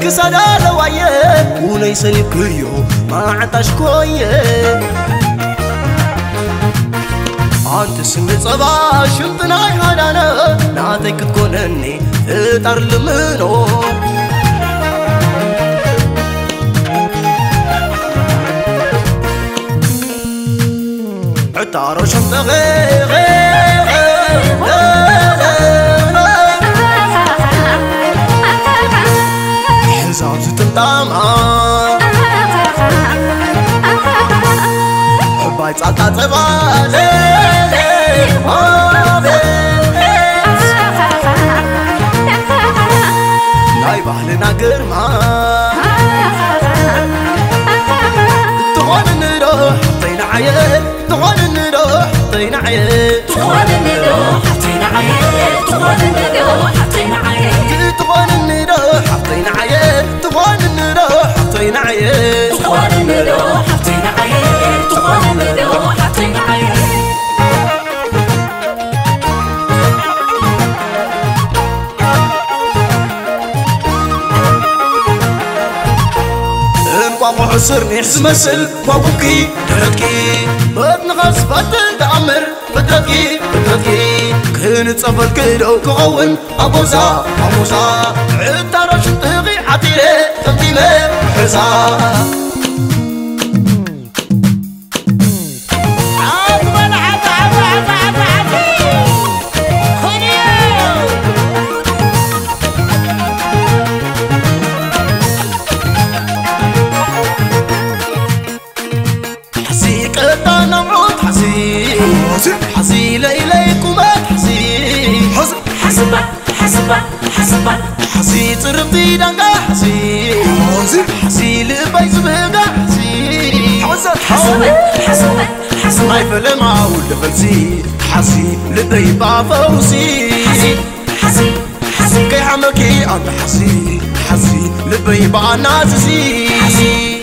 كسادا لوايه وني سليب كريو ما عطاش كويه أنت سمي صبا شمتنا حنانا ناتك تكونني تطر لمنو عطارو شمت حزام ستمطاما حباي تصالتا تصبالي لاي بحلنا قرما تغن نروح حطينا عيال تغن نروح حطينا عيال تغن نروح حطينا عيال تغن نروح حطينا عيال تغن نروح حطينا عيال تغن نروح حطينا عيال تغن نروح حطينا عيال تغن نروح حطينا عيال بابا حصرني حسمسل بابوكي درتكي بدنغص بدل دعمر بدرتكي كنت صفر كيلو كغون أبوزا عطارة شنطغي عطيري تمتيمي حزا حسي ليلي كومات حسي حسي تربي دانغا حسي لباي زبغا حسي ما يفلم عاود فلسي حسي لبي بافوسي حسي كي حمكي أنت حسي لبي بانازي حسي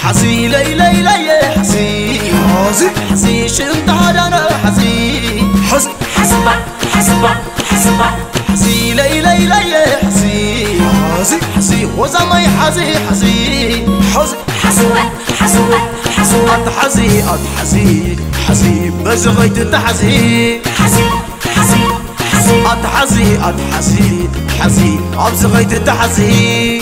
حسي ليلي حسي شمت عدنا حسي ليلي حسي وزمي حسي بزغيت تحزي حسي أبزغيت تحزي